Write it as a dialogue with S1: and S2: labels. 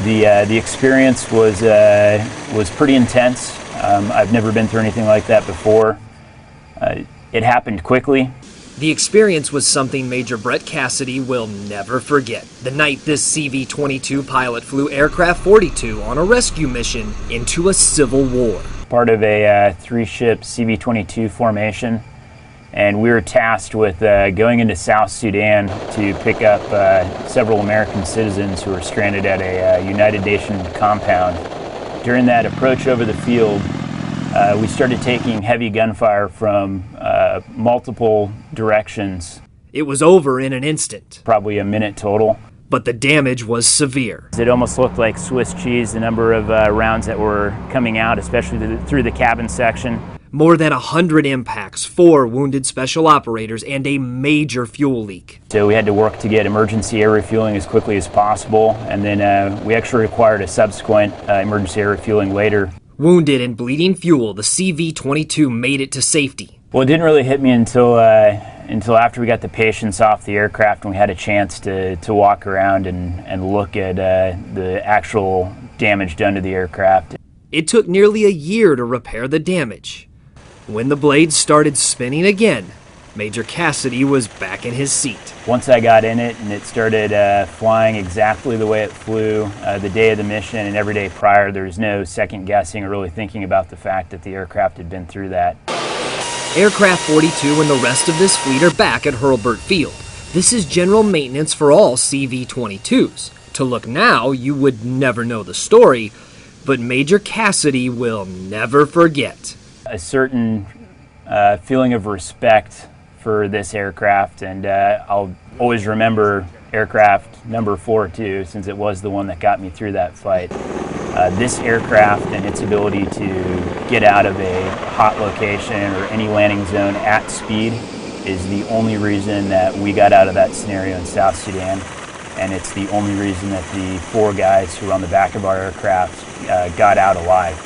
S1: The experience was pretty intense. I've never been through anything like that before. It happened quickly.
S2: The experience was something Major Brett Cassidy will never forget. The night this CV-22 pilot flew Aircraft 42 on a rescue mission into a civil war.
S1: Part of a three-ship CV-22 formation, and we were tasked with going into South Sudan to pick up several American citizens who were stranded at a United Nations compound. During that approach over the field, we started taking heavy gunfire from multiple directions.
S2: It was over in an instant.
S1: Probably a minute total.
S2: But the damage was severe.
S1: It almost looked like Swiss cheese, the number of rounds that were coming out, especially through the cabin section.
S2: More than 100 impacts, 4 wounded special operators, and a major fuel leak.
S1: So we had to work to get emergency air refueling as quickly as possible, and then we actually required a subsequent emergency air refueling later.
S2: Wounded and bleeding fuel, the CV-22 made it to safety.
S1: Well, it didn't really hit me until after we got the patients off the aircraft and we had a chance to walk around and look at the actual damage done to the aircraft.
S2: It took nearly a year to repair the damage. When the blades started spinning again, Major Cassidy was back in his seat.
S1: Once I got in it and it started flying exactly the way it flew the day of the mission and every day prior, there was no second guessing or really thinking about the fact that the aircraft had been through that.
S2: Aircraft 42 and the rest of this fleet are back at Hurlburt Field. This is general maintenance for all CV-22s. To look now, you would never know the story, but Major Cassidy will never forget.
S1: A certain feeling of respect for this aircraft, and I'll always remember aircraft number 42 since it was the one that got me through that fight. This aircraft and its ability to get out of a hot location or any landing zone at speed is the only reason that we got out of that scenario in South Sudan, and it's the only reason that the 4 guys who were on the back of our aircraft got out alive.